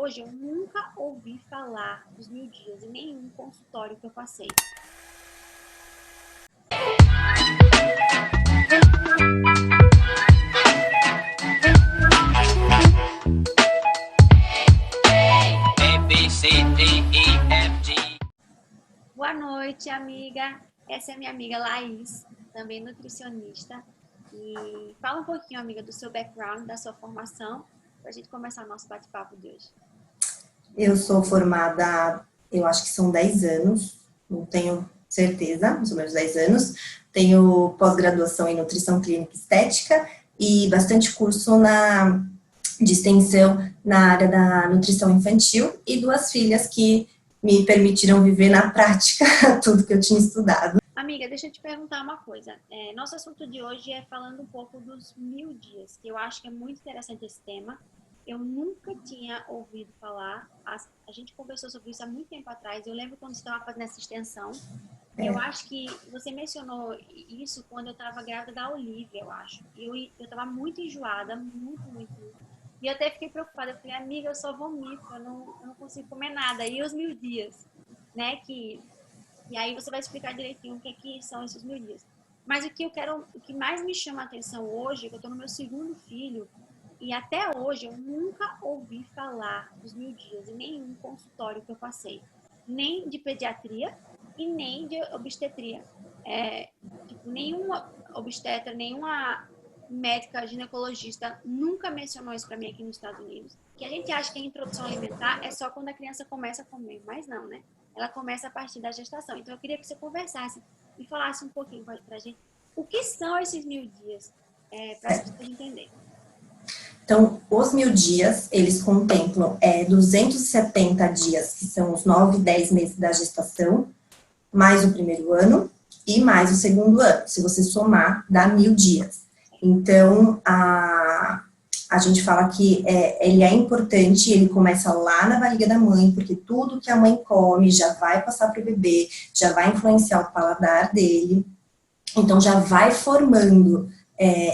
hoje eu nunca ouvi falar dos 1000 dias em nenhum consultório que eu passei. Boa noite, amiga. Essa é minha amiga Laís, também nutricionista. E fala um pouquinho, amiga, do seu background, da sua formação, para a gente começar o nosso bate-papo de hoje. Eu sou formada, eu acho que são 10 anos, não tenho certeza, mais ou menos 10 anos. Tenho pós-graduação em nutrição clínica e estética e bastante curso de extensão na área da nutrição infantil e 2 filhas que me permitiram viver na prática tudo que eu tinha estudado. Amiga, deixa eu te perguntar uma coisa. Nosso assunto de hoje é falando um pouco dos 1000 dias, que eu acho que é muito interessante esse tema. Eu nunca tinha ouvido falar, a gente conversou sobre isso há muito tempo atrás, eu lembro quando você estava fazendo essa extensão. Eu acho que você mencionou isso quando eu estava grávida da Olivia, eu acho. Eu estava muito enjoada, muito. E eu até fiquei preocupada, eu falei, amiga, eu só vomito, eu não consigo comer nada. E os 1000 dias, né, e aí você vai explicar direitinho o que são esses 1000 dias. Mas o que mais me chama a atenção hoje, que eu estou no meu 2º filho, e até hoje eu nunca ouvi falar dos 1000 dias em nenhum consultório que eu passei. Nem de pediatria e nem de obstetria. Nenhuma obstetra, nenhuma médica ginecologista nunca mencionou isso para mim aqui nos Estados Unidos. Que a gente acha que a introdução alimentar é só quando a criança começa a comer, mas não, né? Ela começa a partir da gestação. Então eu queria que você conversasse e falasse um pouquinho para a gente o que são esses 1000 dias, para as pessoas entenderem. Então, os 1000 dias, eles contemplam 270 dias, que são os 9 e 10 meses da gestação, mais o primeiro ano e mais o segundo ano. Se você somar, dá 1000 dias. Então, a gente fala que ele é importante, ele começa lá na barriga da mãe, porque tudo que a mãe come já vai passar para o bebê, já vai influenciar o paladar dele. Então, já vai formando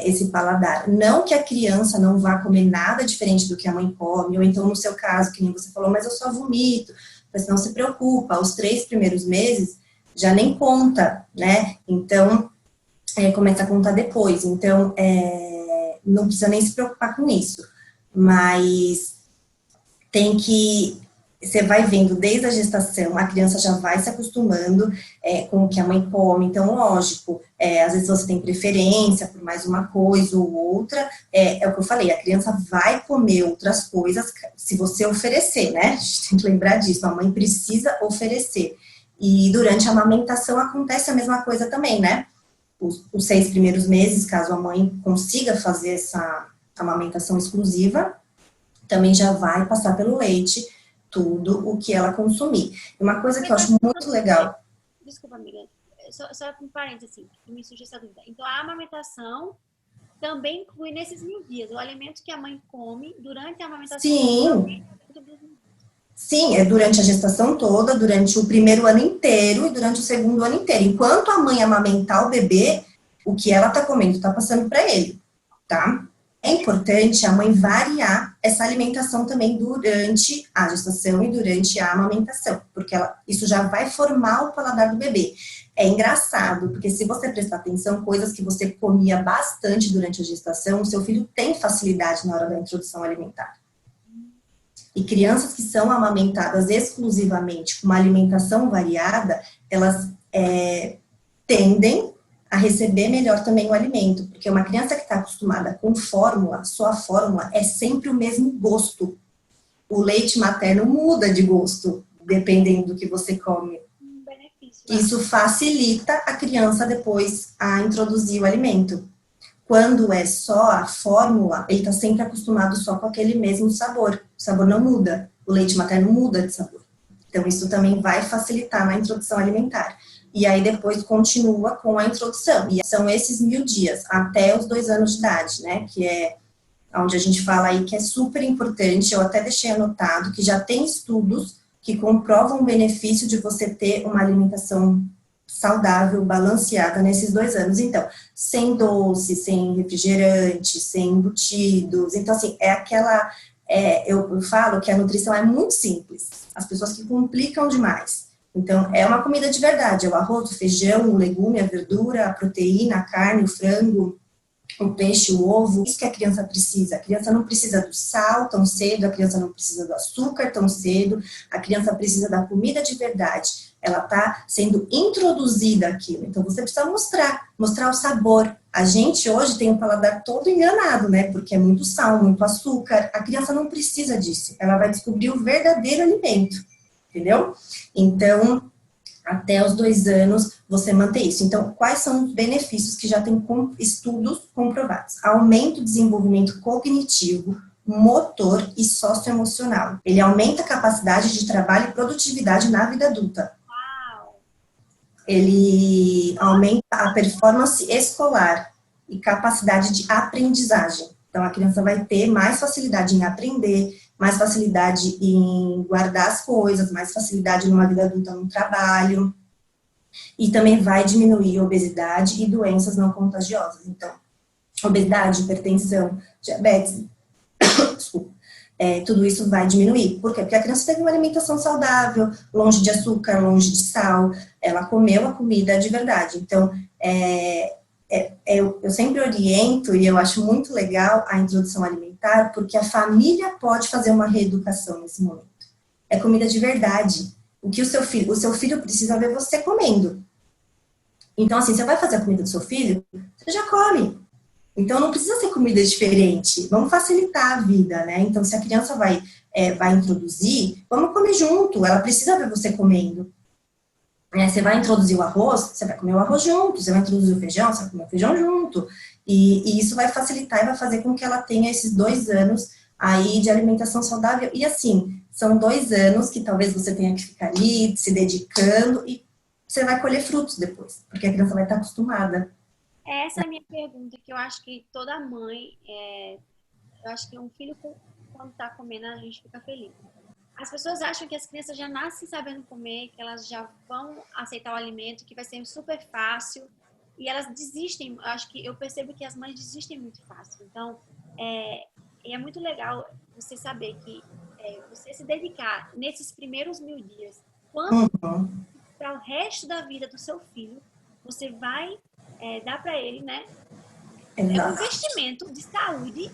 esse paladar. Não que a criança não vá comer nada diferente do que a mãe come, ou então no seu caso, que nem você falou, mas eu só vomito. Mas não se preocupa, os 3 primeiros meses já nem conta, né? Então, começa a contar depois. Então, não precisa nem se preocupar com isso. Mas você vai vendo desde a gestação, a criança já vai se acostumando com o que a mãe come. Então, lógico, às vezes você tem preferência por mais uma coisa ou outra. É o que eu falei, a criança vai comer outras coisas se você oferecer, né? A gente tem que lembrar disso, a mãe precisa oferecer. E durante a amamentação acontece a mesma coisa também, né? Os 6 primeiros meses, caso a mãe consiga fazer essa amamentação exclusiva, também já vai passar pelo leite tudo o que ela consumir. Uma coisa que eu acho muito legal... Desculpa, amiga. Só um parênteses, assim, que me surgiu essa dúvida. Então, a amamentação também inclui nesses 1000 dias, o alimento que a mãe come durante a amamentação. Sim. Sim, é durante a gestação toda, durante o primeiro ano inteiro e durante o segundo ano inteiro. Enquanto a mãe amamentar o bebê, o que ela está comendo está passando para ele, tá? É importante a mãe variar essa alimentação também durante a gestação e durante a amamentação, porque isso já vai formar o paladar do bebê. É engraçado, porque se você prestar atenção, coisas que você comia bastante durante a gestação, o seu filho tem facilidade na hora da introdução alimentar. E crianças que são amamentadas exclusivamente com uma alimentação variada, elas tendem a receber melhor também o alimento, porque uma criança que está acostumada com fórmula, só a fórmula é sempre o mesmo gosto. O leite materno muda de gosto, dependendo do que você come. Isso facilita a criança depois a introduzir o alimento. Quando é só a fórmula, ele está sempre acostumado só com aquele mesmo sabor. O sabor não muda, o leite materno muda de sabor. Então, isso também vai facilitar na introdução alimentar. E aí, depois, continua com a introdução. E são esses 1000 dias, até os 2 anos de idade, né? Que é onde a gente fala aí que é super importante. Eu até deixei anotado que já tem estudos que comprovam o benefício de você ter uma alimentação saudável, balanceada nesses 2 anos. Então, sem doce, sem refrigerante, sem embutidos. Então, assim, é aquela eu falo que a nutrição é muito simples. As pessoas que complicam demais. Então, é uma comida de verdade. É o arroz, o feijão, o legume, a verdura, a proteína, a carne, o frango, o peixe, o ovo. Isso que a criança precisa. A criança não precisa do sal tão cedo, a criança não precisa do açúcar tão cedo, a criança precisa da comida de verdade. Ela está sendo introduzida aquilo. Então, você precisa mostrar o sabor. A gente hoje tem o paladar todo enganado, né? Porque é muito sal, muito açúcar. A criança não precisa disso. Ela vai descobrir o verdadeiro alimento, entendeu? Então, até os 2 anos, você manter isso. Então, quais são os benefícios que já tem estudos comprovados? Aumento o desenvolvimento cognitivo, motor e socioemocional. Ele aumenta a capacidade de trabalho e produtividade na vida adulta. Ele aumenta a performance escolar e capacidade de aprendizagem. Então, a criança vai ter mais facilidade em aprender, mais facilidade em guardar as coisas, mais facilidade numa vida adulta no trabalho. E também vai diminuir obesidade e doenças não contagiosas. Então, obesidade, hipertensão, diabetes, desculpa. Tudo isso vai diminuir. Por quê? Porque a criança teve uma alimentação saudável, longe de açúcar, longe de sal, ela comeu a comida de verdade. Então, eu sempre oriento, e eu acho muito legal a introdução alimentar, porque a família pode fazer uma reeducação nesse momento. É comida de verdade. O que o seu filho precisa ver você comendo. Então, assim, você vai fazer a comida do seu filho, você já come. Então, não precisa ser comida diferente. Vamos facilitar a vida, né? Então, se a criança vai introduzir, vamos comer junto. Ela precisa ver você comendo. Você vai introduzir o arroz, você vai comer o arroz junto. Você vai introduzir o feijão, você vai comer o feijão junto. E isso vai facilitar e vai fazer com que ela tenha esses 2 anos aí de alimentação saudável. E assim, são 2 anos que talvez você tenha que ficar ali, se dedicando, e você vai colher frutos depois. Porque a criança vai estar acostumada. Essa é a minha pergunta, que eu acho que toda mãe, eu acho que um filho, quando está comendo, a gente fica feliz. As pessoas acham que as crianças já nascem sabendo comer, que elas já vão aceitar o alimento, que vai ser super fácil, e elas desistem. Eu percebo que as mães desistem muito fácil. Então, é muito legal você saber que você se dedicar nesses primeiros 1000 dias, quanto para o resto da vida do seu filho, você vai dar para ele, né? Exato. É um investimento de saúde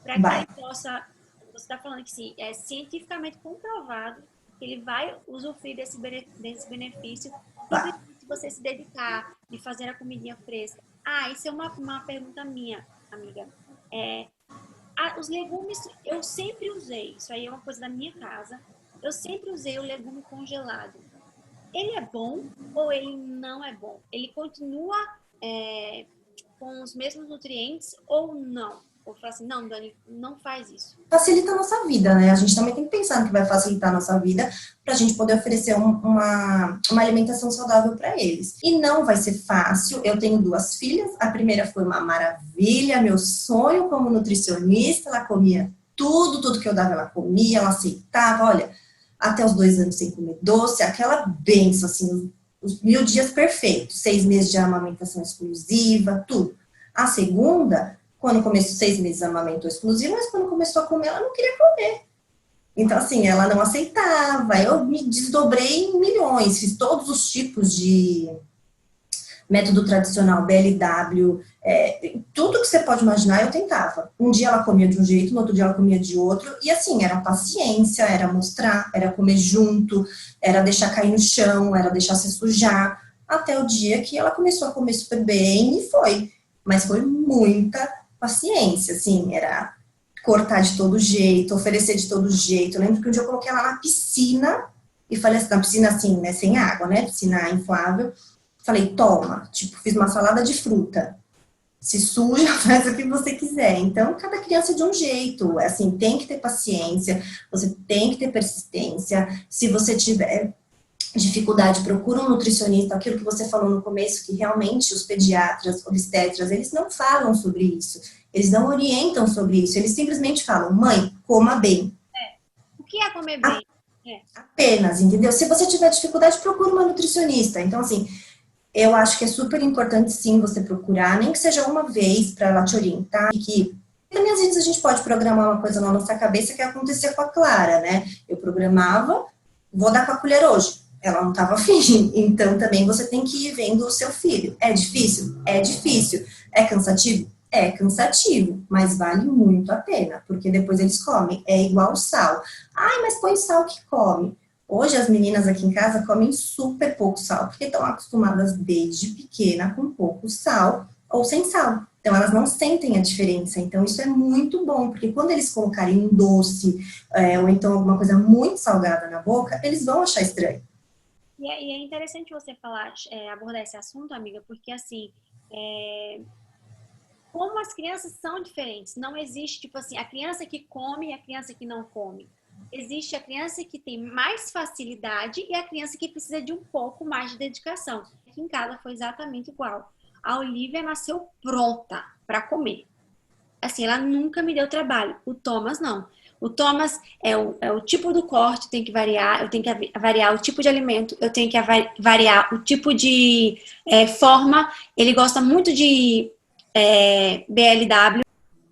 para que ele possa. Você está falando que sim, é cientificamente comprovado que ele vai usufruir desse benefício se você se dedicar e fazer a comidinha fresca. Isso é uma pergunta minha, amiga. Os legumes, eu sempre usei, isso aí é uma coisa da minha casa, eu sempre usei o legume congelado. Ele é bom ou ele não é bom? Ele continua com os mesmos nutrientes ou não? Ou falar assim, não, Dani, não faz isso. Facilita a nossa vida, né? A gente também tem que pensar no que vai facilitar a nossa vida para a gente poder oferecer uma alimentação saudável para eles. E não vai ser fácil. Eu tenho 2 filhas. A primeira foi uma maravilha, meu sonho como nutricionista. Ela comia tudo que eu dava, ela comia, ela aceitava. Olha, até os 2 anos sem comer doce, aquela bênção, assim, os 1000 dias perfeitos. 6 meses de amamentação exclusiva, tudo. A segunda, quando começou 6 meses amamentou exclusivo, mas quando começou a comer, ela não queria comer. Então, assim, ela não aceitava. Eu me desdobrei em milhões, fiz todos os tipos de método tradicional, BLW, tudo que você pode imaginar eu tentava. Um dia ela comia de um jeito, no outro dia ela comia de outro, e assim, era paciência, era mostrar, era comer junto, era deixar cair no chão, era deixar se sujar, até o dia que ela começou a comer super bem e foi. Mas foi muita paciência, assim, era cortar de todo jeito, oferecer de todo jeito. Eu lembro que um dia eu coloquei ela na piscina, e falei assim, na piscina assim, né, sem água, né, piscina inflável. Falei, toma, tipo, fiz uma salada de fruta. Se suja, faz o que você quiser. Então, cada criança é de um jeito. Assim, tem que ter paciência, você tem que ter persistência. Se você tiver dificuldade, procura um nutricionista. Aquilo que você falou no começo, que realmente os pediatras, obstetras, eles não falam sobre isso. Eles não orientam sobre isso. Eles simplesmente falam, mãe, coma bem. O que é comer bem? Apenas, entendeu? Se você tiver dificuldade, procura uma nutricionista. Então, assim, eu acho que é super importante, sim, você procurar, nem que seja uma vez para ela te orientar, que Também às vezes a gente pode programar uma coisa na nossa cabeça que acontecia com a Clara, né? Eu programava, vou dar com a colher hoje. Ela não estava afim. Então também você tem que ir vendo o seu filho. É difícil? É difícil. É cansativo? É cansativo, mas vale muito a pena, porque depois eles comem. É igual sal. Ai, mas põe sal que come. Hoje as meninas aqui em casa comem super pouco sal, porque estão acostumadas desde pequena com pouco sal ou sem sal. Então, elas não sentem a diferença. Então, isso é muito bom, porque quando eles colocarem um doce, ou então alguma coisa muito salgada na boca, eles vão achar estranho. E é interessante você falar, abordar esse assunto, amiga, porque assim, como as crianças são diferentes, não existe, tipo assim, a criança que come e a criança que não come. Existe a criança que tem mais facilidade e a criança que precisa de um pouco mais de dedicação. Aqui em casa foi exatamente igual. A Olivia nasceu pronta para comer. Assim, ela nunca me deu trabalho. O Thomas, não. O Thomas é o tipo do corte, tem que variar, eu tenho que variar o tipo de alimento, eu tenho que variar o tipo de forma. Ele gosta muito de BLW.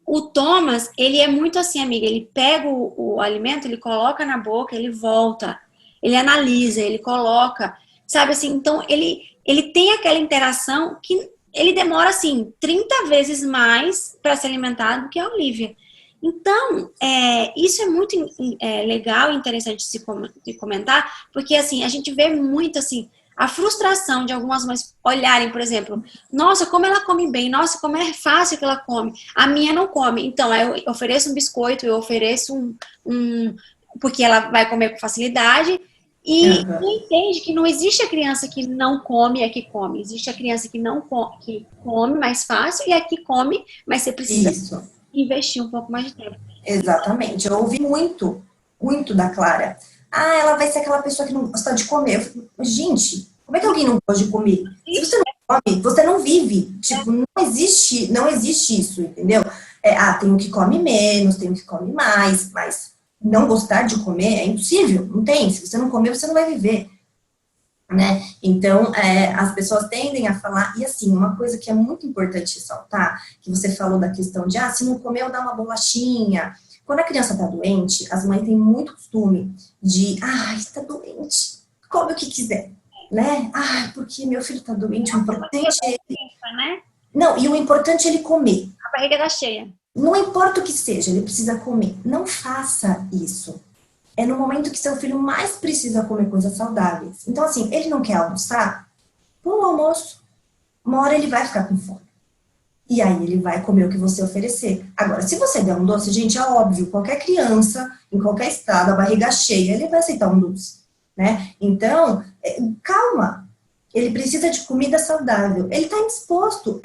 O Thomas, ele é muito assim, amiga. Ele pega o alimento, ele coloca na boca, ele volta. Ele analisa, ele coloca. Sabe assim? Então, ele tem aquela interação que ele demora, assim, 30 vezes mais para se alimentar do que a Olivia. Então, isso é muito legal e interessante de comentar, porque, assim, a gente vê muito, assim, a frustração de algumas mães olharem, por exemplo, nossa, como ela come bem, nossa, como é fácil que ela come. A minha não come. Então, eu ofereço um biscoito, eu ofereço porque ela vai comer com facilidade. E Uhum. não entende que não existe a criança que não come e a que come. Existe a criança que não come, que come mais fácil e a que come, mas você precisa Isso, investir um pouco mais de tempo. exatamente. Eu ouvi muito, muito da Clara. Ah, ela vai ser aquela pessoa que não gosta de comer. Eu falei, gente, como é que alguém não gosta de comer? Se você não come, você não vive. Tipo, não existe isso, entendeu? Tem o que come menos, tem o que come mais, mas não gostar de comer é impossível, não tem. Se você não comer, você não vai viver. Né? Então, as pessoas tendem a falar, e assim, uma coisa que é muito importante ressaltar, que você falou da questão de, se não comeu, dá uma bolachinha. Quando a criança está doente, as mães têm muito costume de, está doente, come o que quiser, né? Porque meu filho está doente, o importante é ele... Né? Não, e o importante é ele comer. A barriga tá cheia. Não importa o que seja, ele precisa comer. Não faça isso. É no momento que seu filho mais precisa comer coisas saudáveis. Então, assim, ele não quer almoçar, põe o almoço. Uma hora ele vai ficar com fome. E aí ele vai comer o que você oferecer. Agora, se você der um doce, gente, é óbvio, qualquer criança, em qualquer estado, a barriga cheia, ele vai aceitar um doce, né? Então, calma. Ele precisa de comida saudável. Ele está indisposto.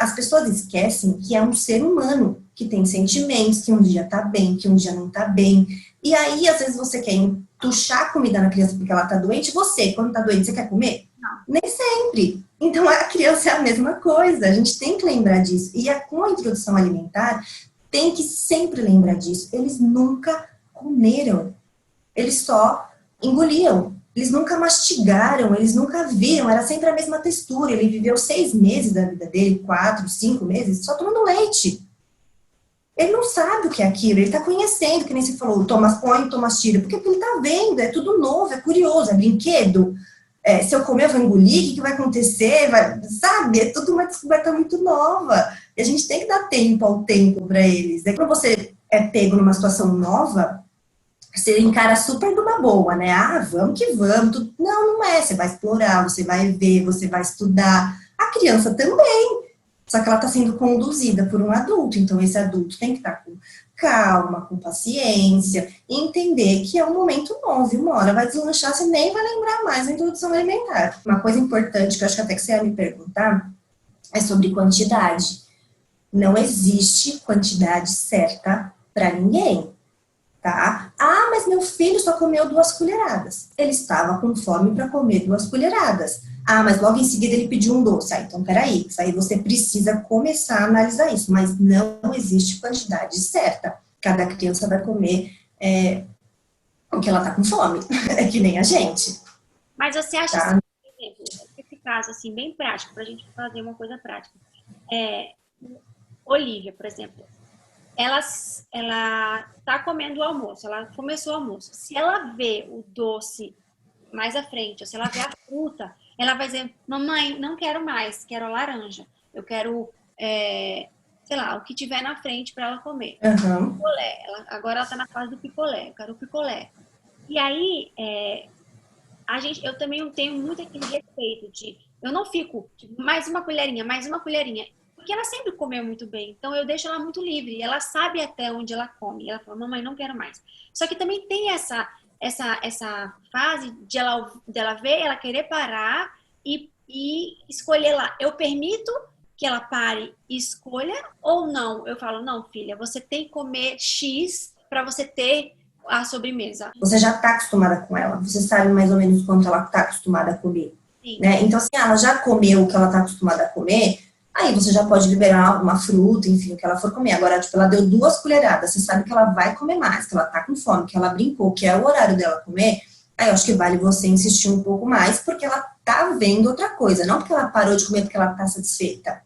As pessoas esquecem que é um ser humano que tem sentimentos, que um dia tá bem, que um dia não tá bem. E aí, às vezes, você quer entuchar comida na criança porque ela tá doente. Você, quando tá doente, você quer comer? Não. Nem sempre. Então, a criança é a mesma coisa. A gente tem que lembrar disso. E com a introdução alimentar, tem que sempre lembrar disso. Eles nunca comeram. Eles só engoliam. Eles nunca mastigaram, eles nunca viram, era sempre a mesma textura. Ele viveu 6 meses da vida dele, 4, 5 meses, só tomando leite. Ele não sabe o que é aquilo, ele está conhecendo, que nem você falou, Thomas põe, Thomas tira, porque ele está vendo, é tudo novo, é curioso, é brinquedo. Se eu comer, eu vou engolir, o que vai acontecer? Sabe? É tudo uma descoberta muito nova. E a gente tem que dar tempo ao tempo para eles. Quando você é pego numa situação nova, você encara super de uma boa, né? Vamos que vamos. Não, não é. Você vai explorar, você vai ver, você vai estudar. A criança também. Só que ela está sendo conduzida por um adulto. Então, esse adulto tem que estar com calma, com paciência, e entender que é um momento novo. E uma hora vai deslanchar, você nem vai lembrar mais da introdução alimentar. Uma coisa importante, que eu acho que até que você ia me perguntar, é sobre quantidade. Não existe quantidade certa para ninguém. Tá? Mas meu filho só comeu 2 colheradas. Ele estava com fome para comer 2 colheradas. Mas logo em seguida ele pediu um doce. Então, peraí, isso aí você precisa começar a analisar isso. Mas não existe quantidade certa. Cada criança vai comer o que ela está com fome. É que nem a gente. Mas você acha, Tá? assim, por exemplo, esse caso, assim, bem prático, para a gente fazer uma coisa prática. Olivia, por exemplo. ela tá comendo o almoço, ela começou o almoço. Se ela vê o doce mais à frente, ou se ela vê a fruta, ela vai dizer, mamãe, não quero mais, quero laranja. Eu quero, sei lá, o que tiver na frente para ela comer. Aham. Picolé. Agora ela tá na fase do picolé, eu quero o picolé. E aí, eu também tenho muito aquele respeito de, eu não fico, tipo, mais uma colherinha. Porque ela sempre comeu muito bem, então eu deixo ela muito livre. Ela sabe até onde ela come. Ela fala, mamãe, não quero mais. Só que também tem essa fase dela ver, ela querer parar e escolher lá. Eu permito que ela pare e escolha ou não? Eu falo, não, filha, você tem que comer X para você ter a sobremesa. Você já está acostumada com ela, você sabe mais ou menos quanto ela está acostumada a comer. Né? Então, assim, ela já comeu o que ela está acostumada a comer, aí você já pode liberar uma fruta, enfim, o que ela for comer. Agora, tipo, ela deu 2 colheradas, você sabe que ela vai comer mais, que ela tá com fome, que ela brincou, que é o horário dela comer, aí eu acho que vale você insistir um pouco mais, porque ela tá vendo outra coisa, não porque ela parou de comer porque ela tá satisfeita.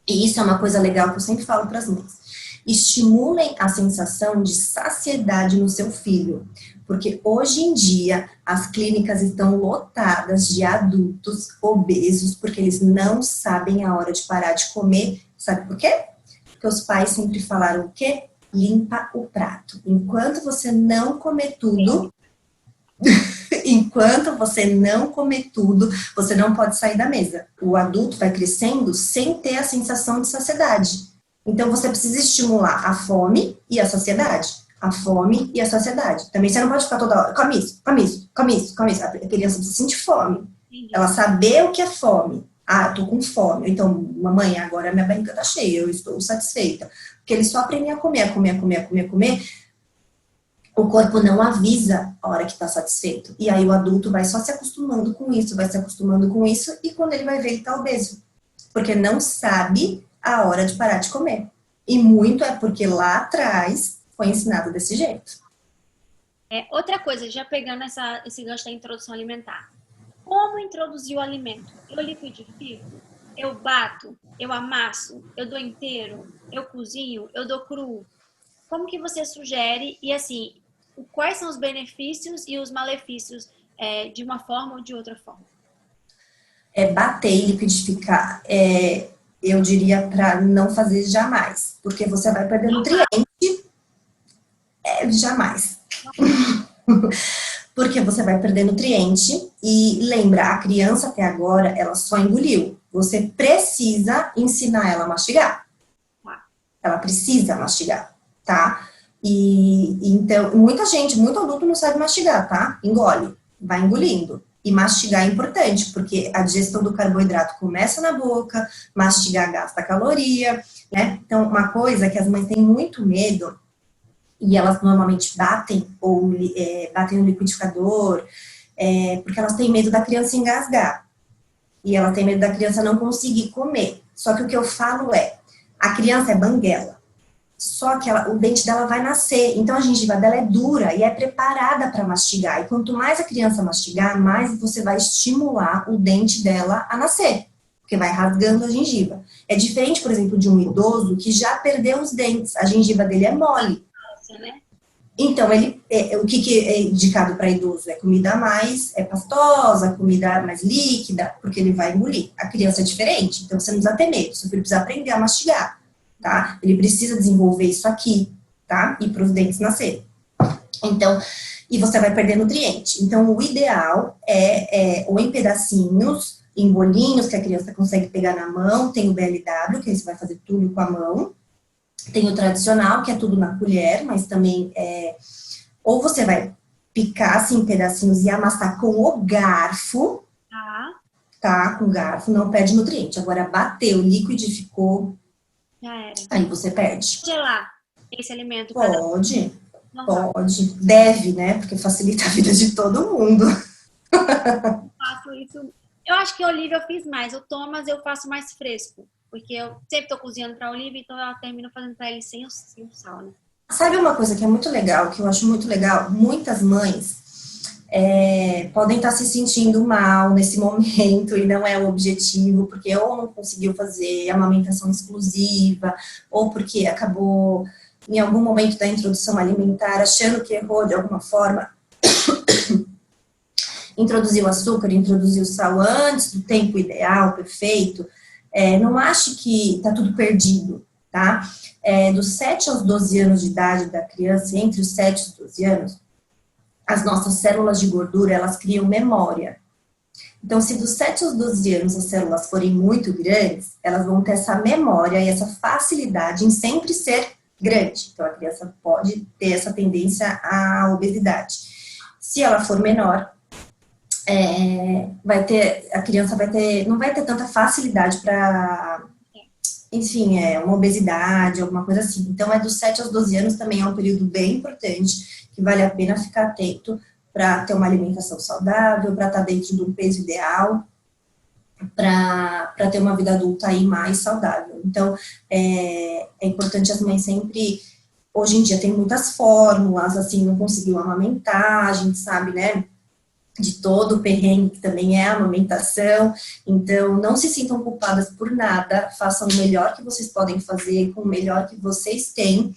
E isso é uma coisa legal que eu sempre falo para as mães. Estimulem a sensação de saciedade no seu filho, porque hoje em dia as clínicas estão lotadas de adultos obesos, porque eles não sabem a hora de parar de comer. Sabe por quê? Porque os pais sempre falaram o quê? Limpa o prato. Enquanto você não comer tudo, você não pode sair da mesa. O adulto vai crescendo sem ter a sensação de saciedade. Então, você precisa estimular a fome e a saciedade. A fome e a saciedade. Também você não pode ficar toda hora, come isso, come isso, come isso, come isso. A criança precisa sentir fome. Ela saber o que é fome. Ah, eu tô com fome. Então, mamãe, agora minha barriga tá cheia, eu estou satisfeita. Porque eles só aprendem a comer, o corpo não avisa a hora que está satisfeito. E aí o adulto vai só se acostumando com isso, e quando ele vai ver, ele está obeso. Porque não sabe a hora de parar de comer. E muito é porque lá atrás foi ensinado desse jeito. Outra coisa, já pegando esse gancho da introdução alimentar. Como introduzir o alimento? Eu liquidifico? Eu bato? Eu amasso? Eu dou inteiro? Eu cozinho? Eu dou cru? Como que você sugere? E assim, quais são os benefícios e os malefícios de uma forma ou de outra forma? Bater e liquidificar, eu diria para não fazer jamais, porque você vai perder nutriente. Jamais. Porque você vai perder nutriente e lembra, a criança até agora, ela só engoliu. Você precisa ensinar ela a mastigar. Ela precisa mastigar, tá? E então, muito adulto não sabe mastigar, tá? Engole, vai engolindo. E mastigar é importante, porque a digestão do carboidrato começa na boca, mastigar gasta caloria, né? Então, uma coisa que as mães têm muito medo, e elas normalmente batem no liquidificador, porque elas têm medo da criança engasgar. E ela tem medo da criança não conseguir comer. Só que o que eu falo a criança é banguela. Só que o dente dela vai nascer, então a gengiva dela é dura e é preparada para mastigar. E quanto mais a criança mastigar, mais você vai estimular o dente dela a nascer, porque vai rasgando a gengiva. É diferente, por exemplo, de um idoso que já perdeu os dentes, a gengiva dele é mole. Então, o que é indicado para idoso? É comida mais pastosa, comida mais líquida, porque ele vai engolir. A criança é diferente, então você não precisa ter medo, você precisa aprender a mastigar. Tá? Ele precisa desenvolver isso aqui, tá? E para os dentes nascerem. Então, e você vai perder nutriente. Então, o ideal ou em pedacinhos, em bolinhos que a criança consegue pegar na mão, tem o BLW, que aí você vai fazer tudo com a mão. Tem o tradicional, que é tudo na colher, mas também ou você vai picar assim em pedacinhos e amassar com o garfo, tá? Com o garfo, não perde nutriente. Agora, bateu, liquidificou, já era. Aí você perde. Gelar esse alimento? Pode. Deve, né? Porque facilita a vida de todo mundo. Faço isso. Eu acho que a Olivia eu fiz mais. O Thomas eu faço mais fresco. Porque eu sempre tô cozinhando pra Olivia, então eu termino fazendo pra ele sem o sal, né? Sabe uma coisa que é muito legal, que eu acho muito legal? Muitas mães podem estar se sentindo mal nesse momento e não é o objetivo, porque ou não conseguiu fazer amamentação exclusiva, ou porque acabou em algum momento da introdução alimentar, achando que errou de alguma forma, introduziu açúcar, introduziu sal antes do tempo ideal, perfeito, não ache que está tudo perdido, tá? Dos 7 aos 12 anos de idade da criança, entre os 7 e os 12 anos, as nossas células de gordura, elas criam memória. Então, se dos 7 aos 12 anos as células forem muito grandes, elas vão ter essa memória e essa facilidade em sempre ser grande. Então, a criança pode ter essa tendência à obesidade. Se ela for menor, a criança não vai ter tanta facilidade para, enfim, uma obesidade, alguma coisa assim. Então, dos 7 aos 12 anos também é um período bem importante, que vale a pena ficar atento para ter uma alimentação saudável, para estar dentro de um peso ideal, para ter uma vida adulta aí mais saudável. Então, é importante as mães sempre... Hoje em dia tem muitas fórmulas, assim, não conseguiu amamentar, a gente sabe, né, de todo o perrengue que também é a amamentação. Então, não se sintam culpadas por nada, façam o melhor que vocês podem fazer, com o melhor que vocês têm,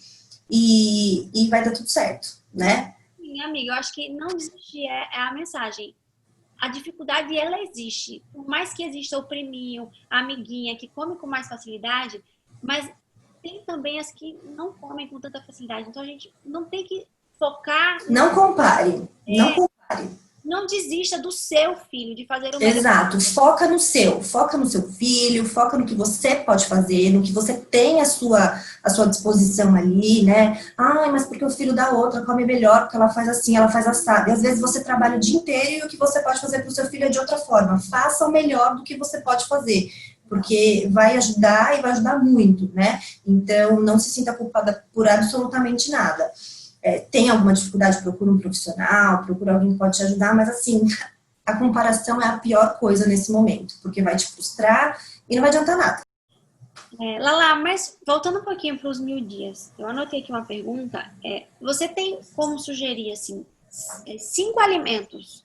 e vai dar tudo certo, né? Sim, amiga, eu acho que não desistir é a mensagem. A dificuldade, ela existe. Por mais que exista o priminho, a amiguinha, que come com mais facilidade, mas tem também as que não comem com tanta facilidade. Então, a gente não tem que focar... Não compare, não compare. Não desista do seu filho, de fazer o melhor. Exato, foca no seu filho, foca no que você pode fazer, no que você tem à sua disposição ali, né? Ai, mas porque o filho da outra come melhor, porque ela faz assim, ela faz assado. E às vezes você trabalha o dia inteiro e o que você pode fazer para o seu filho é de outra forma. Faça o melhor do que você pode fazer, porque vai ajudar e vai ajudar muito, né? Então, não se sinta culpada por absolutamente nada. Tem alguma dificuldade, procura um profissional, procura alguém que pode te ajudar, mas assim, a comparação é a pior coisa nesse momento, porque vai te frustrar e não vai adiantar nada. Lala, mas voltando um pouquinho para os 1000 dias, eu anotei aqui uma pergunta. Você tem como sugerir, assim, 5 alimentos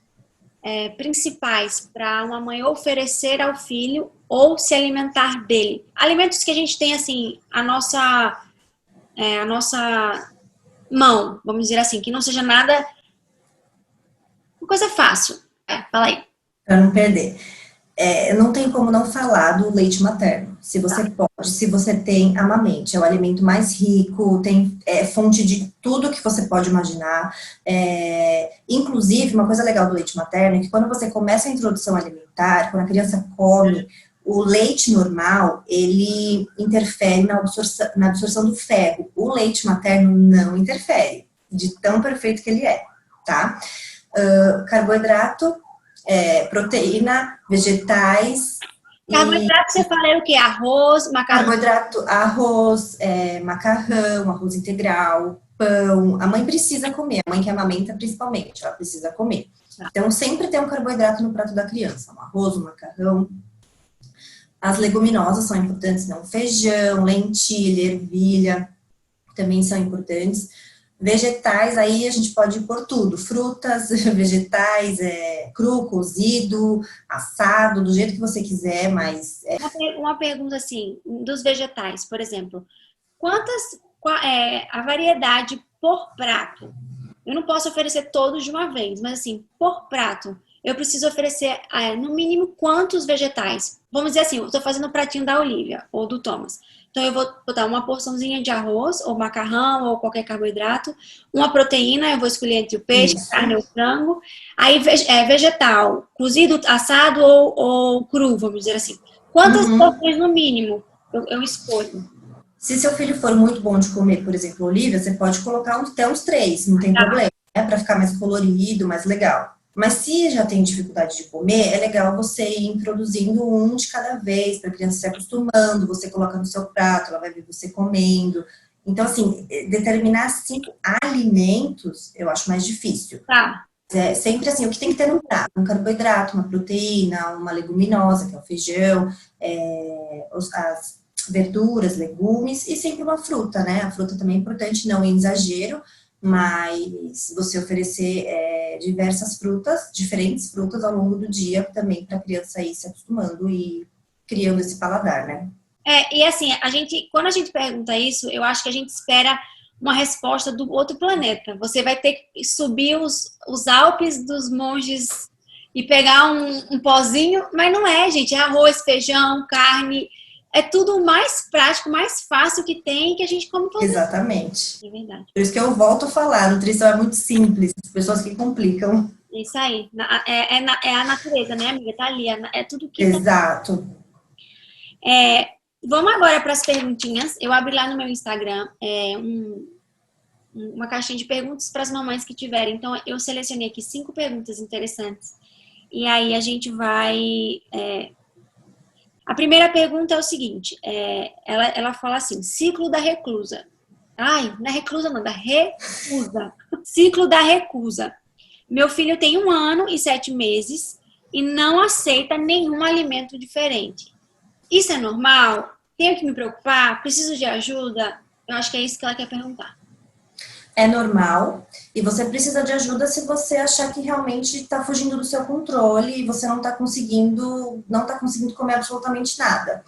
principais para uma mãe oferecer ao filho ou se alimentar dele? Alimentos que a gente tem, assim, a nossa mão, vamos dizer assim, que não seja nada... Uma coisa fácil. Fala aí. Para não perder. Não tem como não falar do leite materno. Se você pode, se você tem, amamente. É o alimento mais rico, tem fonte de tudo que você pode imaginar. Inclusive, uma coisa legal do leite materno é que quando você começa a introdução alimentar, quando a criança come, o leite normal, ele interfere na absorção do ferro. O leite materno não interfere, de tão perfeito que ele é, tá? Carboidrato, proteína, vegetais. Carboidrato, você fala o quê? Arroz, macarrão? Carboidrato, arroz, macarrão, arroz integral, pão. A mãe precisa comer, a mãe que amamenta principalmente, ela precisa comer. Então, sempre tem um carboidrato no prato da criança, um arroz, um macarrão. As leguminosas são importantes, não? Feijão, lentilha, ervilha, também são importantes. Vegetais, aí a gente pode pôr tudo, frutas, vegetais, cru, cozido, assado, do jeito que você quiser, mas... Uma pergunta assim, dos vegetais, por exemplo, a variedade por prato? Eu não posso oferecer todos de uma vez, mas assim, por prato, eu preciso oferecer, no mínimo, quantos vegetais? Vamos dizer assim, eu estou fazendo o pratinho da Olivia ou do Thomas. Então, eu vou botar uma porçãozinha de arroz, ou macarrão, ou qualquer carboidrato. Uma proteína, eu vou escolher entre o peixe, a carne ou o frango. Aí, vegetal, cozido, assado ou cru, vamos dizer assim. Quantas porções, no mínimo, eu escolho? Se seu filho for muito bom de comer, por exemplo, Olivia, você pode colocar até uns 3, não tem problema. Para ficar mais colorido, mais legal. Mas se já tem dificuldade de comer, é legal você ir introduzindo um de cada vez, para a criança se acostumando, você coloca no seu prato, ela vai ver você comendo. Então, assim, determinar 5 alimentos, eu acho mais difícil. Tá. Sempre assim, o que tem que ter no prato? Um carboidrato, uma proteína, uma leguminosa, que é o feijão, as verduras, legumes, e sempre uma fruta, né? A fruta também é importante, não em exagero, mas você oferecer diversas frutas, diferentes frutas ao longo do dia também para a criança ir se acostumando e criando esse paladar, né? E assim, quando a gente pergunta isso, eu acho que a gente espera uma resposta do outro planeta. Você vai ter que subir os Alpes dos monges e pegar um pozinho, mas não é, gente. É arroz, feijão, carne. É tudo mais prático, mais fácil que tem, que a gente come todo dia. Exatamente. É verdade. Por isso que eu volto a falar, nutrição é muito simples, as pessoas que complicam. É isso aí. É a natureza, né, amiga? Tá ali. É tudo que tá. Exato. Vamos agora para as perguntinhas. Eu abri lá no meu Instagram uma caixinha de perguntas para as mamães que tiverem. Então, eu selecionei aqui 5 perguntas interessantes. E aí a gente vai... A primeira pergunta é o seguinte. Ela fala assim, ciclo da reclusa. Ai, não é reclusa não, da recusa. Ciclo da recusa. Meu filho tem 1 ano e 7 meses e não aceita nenhum alimento diferente. Isso é normal? Tenho que me preocupar? Preciso de ajuda? Eu acho que é isso que ela quer perguntar. É normal e você precisa de ajuda se você achar que realmente está fugindo do seu controle e você não está conseguindo comer absolutamente nada.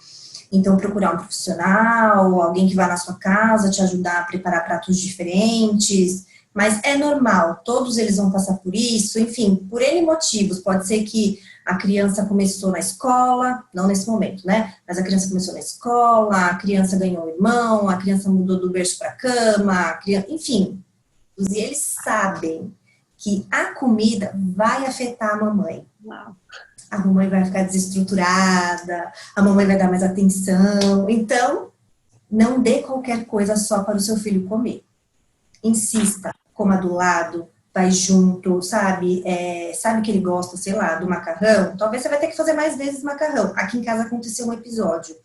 Então, procurar um profissional, alguém que vá na sua casa te ajudar a preparar pratos diferentes. Mas é normal, todos eles vão passar por isso, enfim, por N motivos. Pode ser que a criança começou na escola, não nesse momento, né? Mas a criança começou na escola, a criança ganhou um irmão, a criança mudou do berço para a cama, enfim. E eles sabem que a comida vai afetar a mamãe. Uau. A mamãe vai ficar desestruturada, a mamãe vai dar mais atenção. Então, não dê qualquer coisa só para o seu filho comer. Insista, coma do lado, vai junto, sabe? Sabe que ele gosta, sei lá, do macarrão? Talvez você vai ter que fazer mais vezes macarrão. Aqui em casa aconteceu um episódio.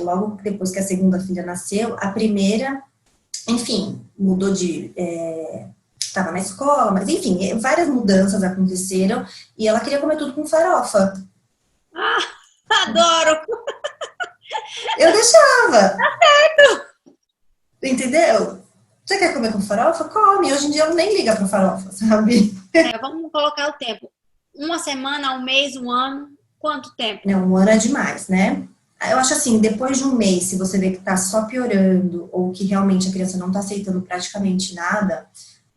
Logo depois que a segunda filha nasceu, a primeira, enfim, mudou de... Estava na escola, mas enfim, várias mudanças aconteceram e ela queria comer tudo com farofa. Ah, adoro! Eu deixava. Tá certo! Entendeu? Você quer comer com farofa? Come. Hoje em dia ela nem liga pra farofa, sabe? Vamos colocar o tempo. 1 semana, 1 mês, 1 ano? Quanto tempo? Não, 1 ano é demais, né? Eu acho assim, depois de 1 mês, se você vê que tá só piorando ou que realmente a criança não tá aceitando praticamente nada,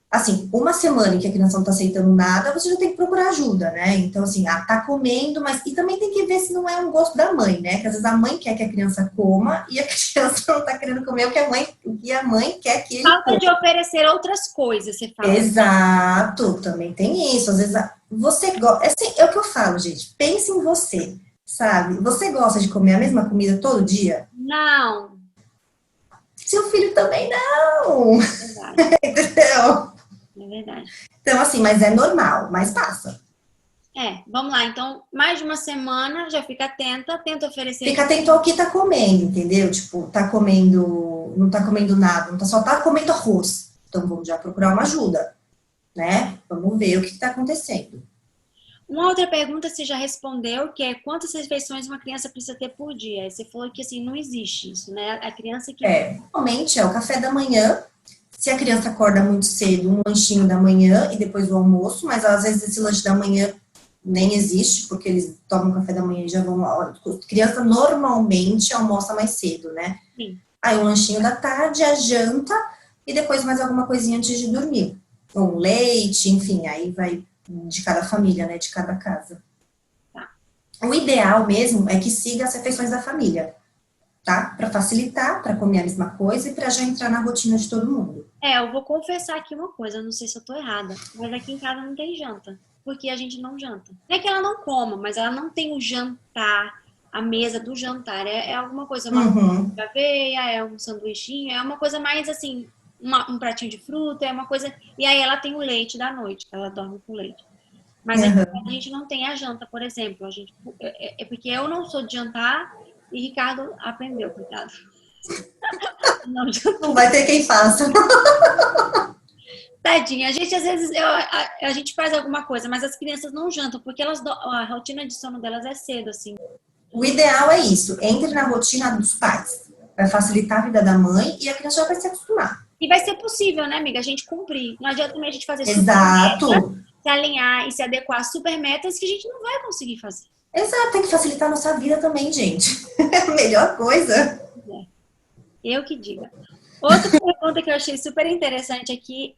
assim, 1 semana em que a criança não tá aceitando nada, você já tem que procurar ajuda, né? Então, assim, tá comendo, mas... E também tem que ver se não é um gosto da mãe, né? Que às vezes a mãe quer que a criança coma e a criança não tá querendo comer o que a mãe quer que ele coma. Falta de oferecer outras coisas, você fala. Exato, também tem isso. Às vezes você gosta... Assim, é o que eu falo, gente. Pense em você, sabe? Você gosta de comer a mesma comida todo dia? Não. Seu filho também não. Verdade. Entendeu? É verdade. Então, assim, mas é normal, mas passa. Vamos lá. Então, mais de 1 semana, já fica atenta, tenta oferecer. Fica atento ao que tá comendo, entendeu? Tipo, tá comendo, não tá comendo nada, só tá comendo arroz. Então, vamos já procurar uma ajuda, né? Vamos ver o que tá acontecendo. Uma outra pergunta você já respondeu, que é quantas refeições uma criança precisa ter por dia? Você falou que, assim, não existe isso, né? A criança que... Normalmente é o café da manhã. Se a criança acorda muito cedo, um lanchinho da manhã e depois o almoço, mas às vezes esse lanche da manhã nem existe, porque eles tomam café da manhã e já vão... A criança normalmente almoça mais cedo, né? Sim. Aí o lanchinho da tarde, a janta e depois mais alguma coisinha antes de dormir. Ou um leite, enfim, aí vai de cada família, né? De cada casa. Tá. O ideal mesmo é que siga as refeições da família, tá? Para facilitar, para comer a mesma coisa e para já entrar na rotina de todo mundo. Eu vou confessar aqui uma coisa, eu não sei se eu tô errada, mas aqui em casa não tem janta, porque a gente não janta. Não é que ela não coma, mas ela não tem o jantar, a mesa do jantar. É alguma coisa, uma de aveia, é um sanduichinho, é uma coisa mais assim, um pratinho de fruta, é uma coisa... E aí ela tem o leite da noite, ela dorme com leite. Mas a gente não tem a janta, por exemplo. A gente, é porque eu não sou de jantar e Ricardo aprendeu, cuidado. Não vai ter quem faça. Tadinha, a gente às vezes a gente faz alguma coisa, mas as crianças não jantam, porque a rotina de sono delas é cedo, assim. O ideal é isso, entre na rotina dos pais. Vai facilitar a vida da mãe e a criança já vai se acostumar. E vai ser possível, né, amiga? A gente cumprir. Não adianta também a gente fazer Exato. Super metas, se alinhar e se adequar a super metas que a gente não vai conseguir fazer. Exato, tem que facilitar a nossa vida também, gente. É a melhor coisa. Eu que diga. Outra pergunta que eu achei super interessante aqui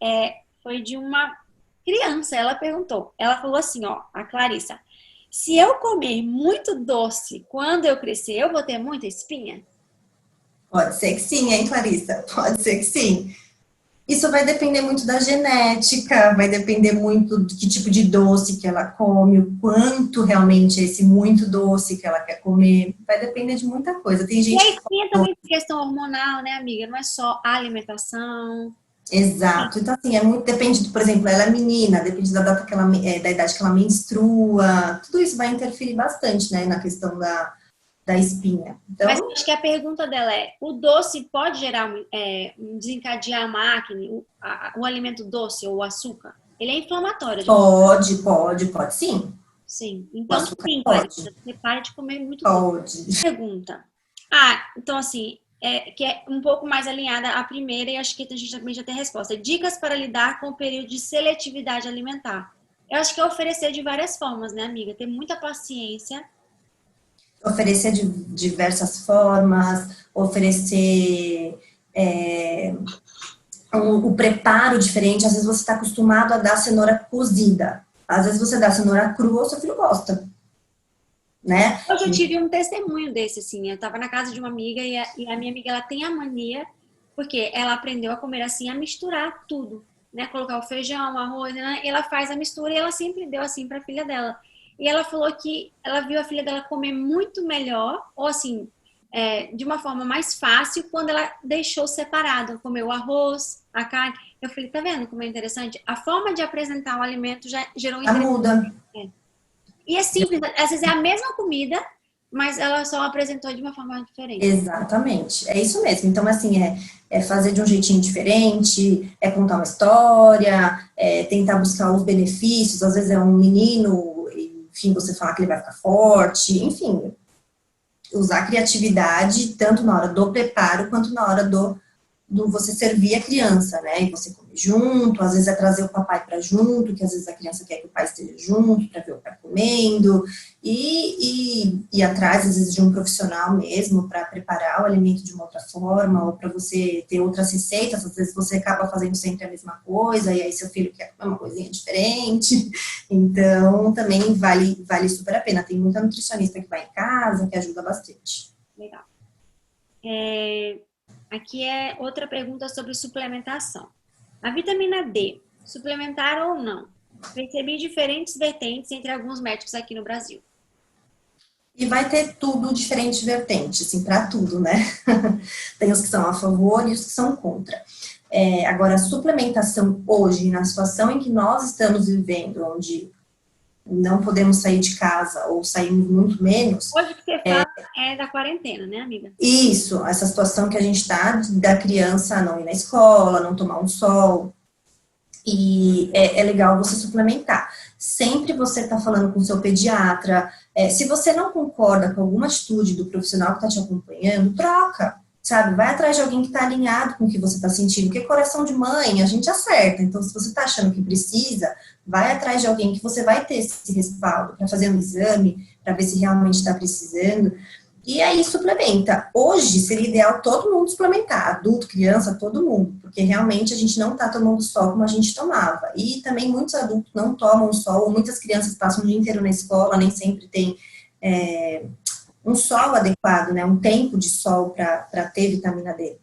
foi de uma criança. Ela perguntou, ela falou assim, ó, a Clarissa, se eu comer muito doce quando eu crescer, eu vou ter muita espinha? Pode ser que sim, hein, Clarissa? Pode ser que sim. Isso vai depender muito da genética, vai depender muito do que tipo de doce que ela come, o quanto realmente é esse muito doce que ela quer comer. Vai depender de muita coisa. Tem E a gente que espinha também tem questão hormonal, né, amiga? Não é só a alimentação. exato. Então, assim, é muito, depende, por exemplo, ela é menina, depende da data que ela, da idade que ela menstrua, tudo isso vai interferir bastante, né, na questão da espinha. Mas Então, acho que a pergunta dela é: o doce pode gerar, desencadear uma acne, o alimento doce ou o açúcar? Ele é inflamatório, pode sim. sim. O Então, açúcar sim, pode, Clarissa, você para de comer muito doce. pode. Pergunta. Então assim, que é um pouco mais alinhada à primeira e acho que a gente também já tem resposta. Dicas para lidar com o período de seletividade alimentar. Eu acho que é oferecer de várias formas, né, amiga? Ter muita paciência. Oferecer de diversas formas, oferecer é, o preparo diferente. Às vezes você está acostumado a dar cenoura cozida. Às vezes você dá cenoura crua, o seu filho gosta, né? Hoje eu tive um testemunho desse, assim. Eu estava na casa de uma amiga e a minha amiga, ela tem a mania, porque ela aprendeu a comer assim, a misturar tudo, né? Colocar o feijão, o arroz, né? E ela faz a mistura e ela sempre deu assim para a filha dela. E ela falou que ela viu a filha dela comer muito melhor, ou assim, de uma forma mais fácil, quando ela deixou separado, comeu o arroz, a carne. Eu falei, tá vendo como é interessante? A forma de apresentar o alimento já gerou Já interesse. muda. E é simples, às vezes é a mesma comida, mas ela só apresentou de uma forma diferente. Exatamente, é isso mesmo. Então, assim, é fazer de um jeitinho diferente, é contar uma história, é tentar buscar os benefícios. Às vezes é um menino, enfim, você falar que ele vai ficar forte, enfim, usar a criatividade tanto na hora do preparo quanto na hora do você servir a criança, né? E você comer junto, às vezes é trazer o papai para junto, que às vezes a criança quer que o pai esteja junto para ver o pai comendo, e ir atrás, às vezes, de um profissional mesmo para preparar o alimento de uma outra forma, ou para você ter outras receitas, às vezes você acaba fazendo sempre a mesma coisa, e aí seu filho quer comer uma coisinha diferente, então também vale super a pena. Tem muita nutricionista que vai em casa, que ajuda bastante. Legal. Aqui é outra pergunta sobre suplementação. A vitamina D, suplementar ou não? Percebi diferentes vertentes entre alguns médicos aqui no Brasil. E vai ter tudo diferente vertente, assim, para tudo, né? Tem os que são a favor e os que são contra. Agora, a suplementação hoje, na situação em que nós estamos vivendo, onde não podemos sair de casa ou saímos muito menos. Hoje que você fala é da quarentena, né, amiga? Isso, essa situação que a gente está da criança não ir na escola, não tomar um sol. E é legal você suplementar. Sempre você está falando com o seu pediatra. Se você não concorda com alguma atitude do profissional que está te acompanhando, troca, sabe? Vai atrás de alguém que está alinhado com o que você está sentindo, porque coração de mãe a gente acerta. Então, se você está achando que precisa, vai atrás de alguém que você vai ter esse respaldo para fazer um exame, para ver se realmente está precisando. E aí suplementa. Hoje seria ideal todo mundo suplementar, adulto, criança, todo mundo, porque realmente a gente não está tomando sol como a gente tomava. E também muitos adultos não tomam sol, ou muitas crianças passam o dia inteiro na escola, nem sempre tem um sol adequado, né, um tempo de sol para ter vitamina D.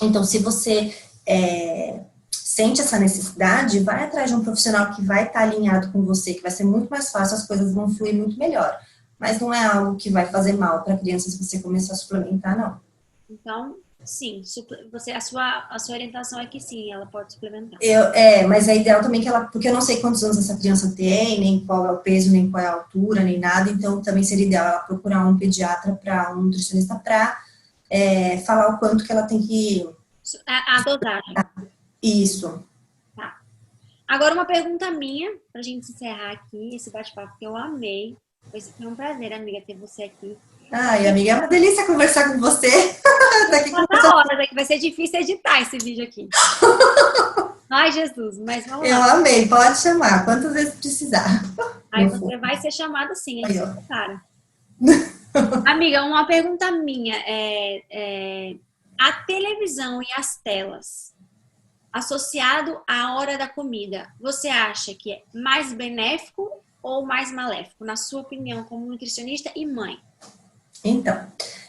Então, se você sente essa necessidade, vai atrás de um profissional que vai estar alinhado com você, que vai ser muito mais fácil, as coisas vão fluir muito melhor. Mas não é algo que vai fazer mal para a criança se você começar a suplementar, não. Então, sim, a sua orientação é que sim, ela pode suplementar. Mas é ideal também que ela, porque eu não sei quantos anos essa criança tem, nem qual é o peso, nem qual é a altura, nem nada, então também seria ideal ela procurar um pediatra, um nutricionista para falar o quanto que ela tem que... A dosagem. Isso. Tá. Agora uma pergunta minha, pra gente encerrar aqui esse bate-papo que eu amei. Foi um prazer, amiga, ter você aqui. Ai, amiga, é uma delícia conversar com você. Tá hora, daqui vai ser difícil editar esse vídeo aqui. Ai, Jesus, mas vamos lá. Eu amei, pode chamar, quantas vezes precisar. Aí você vai ser chamado sim, Aí, cara. Amiga, uma pergunta minha a televisão e as telas, associado à hora da comida, você acha que é mais benéfico ou mais maléfico, na sua opinião, como nutricionista e mãe? Então,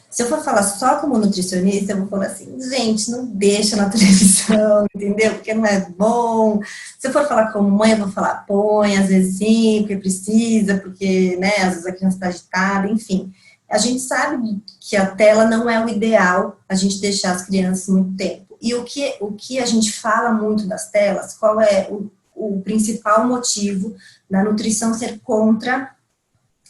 se eu for falar só como nutricionista, eu vou falar assim, gente, não deixa na televisão, entendeu? Porque não é bom. Se eu for falar como mãe, eu vou falar, põe, às vezes sim, porque precisa, porque, né, às vezes a criança está agitada, enfim. A gente sabe que a tela não é o ideal, a gente deixar as crianças muito tempo. E o que a gente fala muito das telas, qual é o principal motivo da nutrição ser contra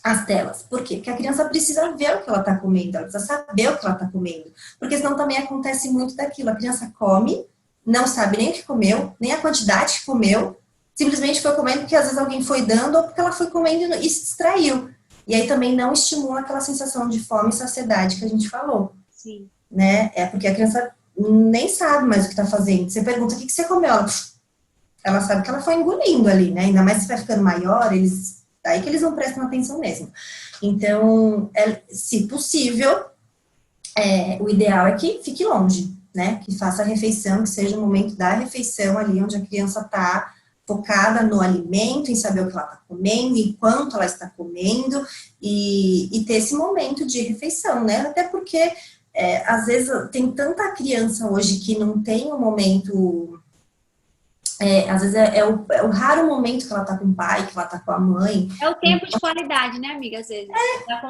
as telas. Por quê? Porque a criança precisa ver o que ela está comendo, ela precisa saber o que ela está comendo. Porque senão também acontece muito daquilo. A criança come, não sabe nem o que comeu, nem a quantidade que comeu, simplesmente foi comendo porque às vezes alguém foi dando ou porque ela foi comendo e se distraiu. E aí também não estimula aquela sensação de fome e saciedade que a gente falou. Sim. Né? É porque a criança nem sabe mais o que está fazendo. Você pergunta o que você comeu, ela sabe que ela foi engolindo ali, né? Ainda mais se vai ficando maior, aí que eles não prestam atenção mesmo. Então, se possível, o ideal é que fique longe, né? Que faça a refeição, que seja o momento da refeição ali, onde a criança está focada no alimento, em saber o que ela está comendo, enquanto ela está comendo, e ter esse momento de refeição, né? Até porque, às vezes, tem tanta criança hoje que não tem um momento... às vezes é o raro momento que ela tá com o pai, que ela tá com a mãe. É o tempo de qualidade, né, amiga? Às vezes.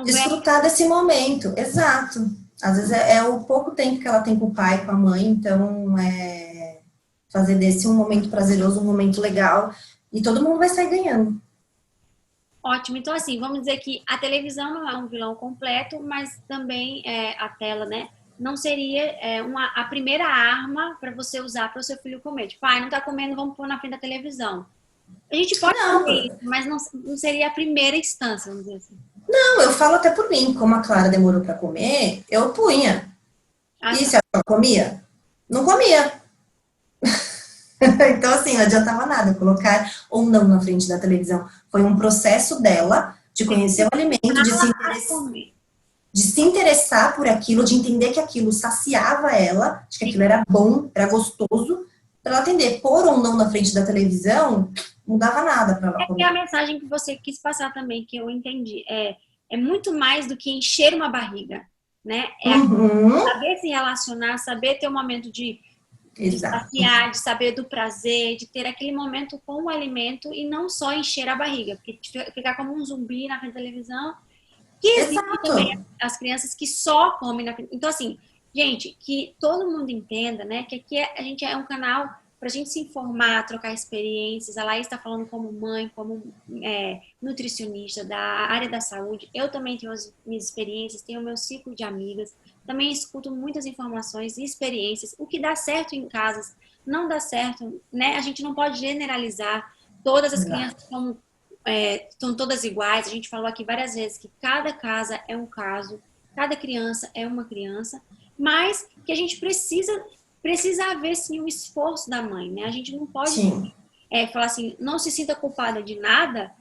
Desfrutar desse momento, exato. Às vezes é o pouco tempo que ela tem com o pai, com a mãe, então fazer desse um momento prazeroso, um momento legal, e todo mundo vai sair ganhando. Ótimo. Então, assim, vamos dizer que a televisão não é um vilão completo, mas também a tela, né? Não seria a primeira arma para você usar para o seu filho comer. Tipo, não tá comendo, vamos pôr na frente da televisão. A gente pode fazer isso, mas não seria a primeira instância, vamos dizer assim. Não, eu falo até por mim. Como a Clara demorou para comer, eu punha. E se ela comia? Não comia. Então, assim, não adiantava nada colocar ou não na frente da televisão. Foi um processo dela de conhecer o alimento, de se interessar por aquilo, de entender que aquilo saciava ela, de que aquilo era bom, era gostoso, para ela atender. Pôr ou não na frente da televisão, não dava nada para ela comer. É a mensagem que você quis passar também, que eu entendi. É muito mais do que encher uma barriga, né? Saber se relacionar, saber ter um momento de saciar, de saber do prazer, de ter aquele momento com o alimento e não só encher a barriga, porque ficar como um zumbi na frente da televisão. Que existe também as crianças que só comem na frente. Então, assim, gente, que todo mundo entenda, né, que aqui a gente é um canal para a gente se informar, trocar experiências. A Laís está falando como mãe, como nutricionista da área da saúde. Eu também tenho as minhas experiências, tenho o meu ciclo de amigas. Também escuto muitas informações e experiências. O que dá certo em casas não dá certo, né? A gente não pode generalizar. Todas as crianças são todas iguais. A gente falou aqui várias vezes que cada casa é um caso, cada criança é uma criança, mas que a gente precisa haver, sim, o esforço da mãe, né? A gente não pode falar assim, não se sinta culpada de nada,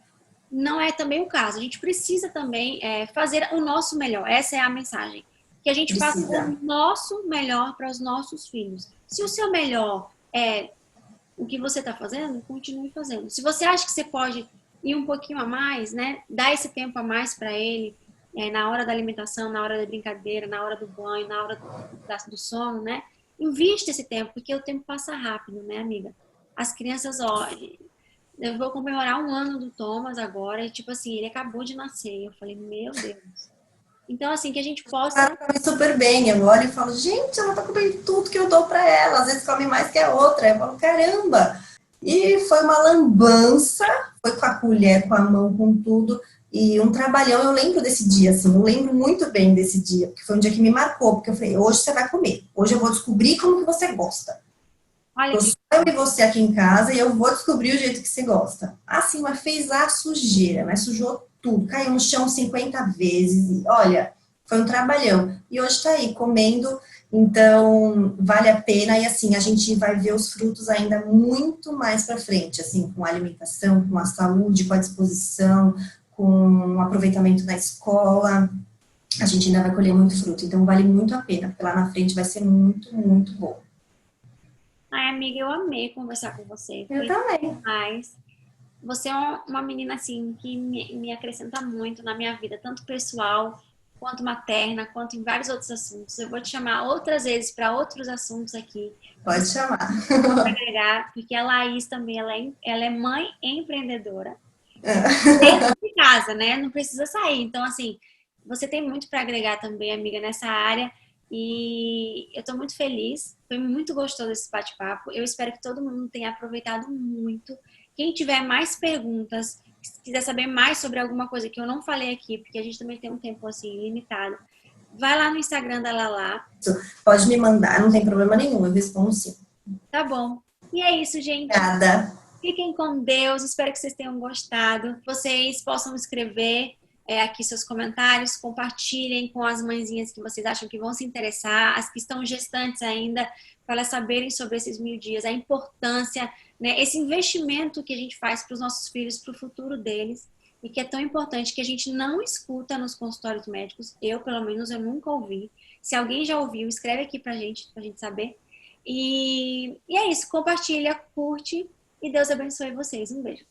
não é também o caso. A gente precisa também fazer o nosso melhor. Essa é a mensagem. Que a gente faça o nosso melhor para os nossos filhos. Se o seu melhor é o que você está fazendo, continue fazendo. Se você acha que você pode ir um pouquinho a mais, né? Dar esse tempo a mais para ele, na hora da alimentação, na hora da brincadeira, na hora do banho, na hora do sono, né? Invista esse tempo, porque o tempo passa rápido, né, amiga? As crianças, eu vou comemorar 1 ano do Thomas agora, e tipo assim, ele acabou de nascer. Eu falei, meu Deus. Então, assim, que a gente possa... Ela come super bem, eu olho e falo, gente, ela tá comendo tudo que eu dou pra ela, às vezes come mais que a outra. Eu falo, caramba! E foi uma lambança, foi com a colher, com a mão, com tudo, e um trabalhão. Eu lembro desse dia, assim, eu lembro muito bem desse dia, porque foi um dia que me marcou, porque eu falei, hoje você vai comer, hoje eu vou descobrir como que você gosta. Olha só eu e você aqui em casa, e eu vou descobrir o jeito que você gosta. Assim, mas fez a sujeira, mas sujou tudo, caiu no chão 50 vezes, e olha, foi um trabalhão. E hoje tá aí, comendo, então vale a pena, e assim, a gente vai ver os frutos ainda muito mais pra frente, assim, com a alimentação, com a saúde, com a disposição, com o aproveitamento na escola. a gente ainda vai colher muito fruto. Então, vale muito a pena, porque lá na frente vai ser muito, muito bom. Ai, amiga, eu amei conversar com você. Eu Foi também. demais. Você é uma menina, assim, que me acrescenta muito na minha vida, tanto pessoal, quanto materna, quanto em vários outros assuntos. Eu vou te chamar outras vezes para outros assuntos aqui. Pode chamar. Agregar, porque a Laís também, ela é mãe empreendedora. Dentro de casa, né? Não precisa sair. Então, assim, você tem muito para agregar também, amiga, nessa área. E eu estou muito feliz. Foi muito gostoso esse bate-papo. Eu espero que todo mundo tenha aproveitado muito. Quem tiver mais perguntas, se quiser saber mais sobre alguma coisa que eu não falei aqui, porque a gente também tem um tempo assim limitado, vai lá no Instagram da Lala. Pode me mandar, não tem problema nenhum, eu respondo sim. Tá bom. E é isso, gente. Obrigada. Fiquem com Deus, espero que vocês tenham gostado. Vocês possam escrever aqui seus comentários, compartilhem com as mãezinhas que vocês acham que vão se interessar, as que estão gestantes ainda, para elas saberem sobre esses 1000 dias, a importância, né, esse investimento que a gente faz para os nossos filhos, para o futuro deles, e que é tão importante que a gente não escuta nos consultórios médicos. Eu, pelo menos, eu nunca ouvi. Se alguém já ouviu, escreve aqui para a gente saber. E é isso, compartilha, curte. E Deus abençoe vocês. Um beijo.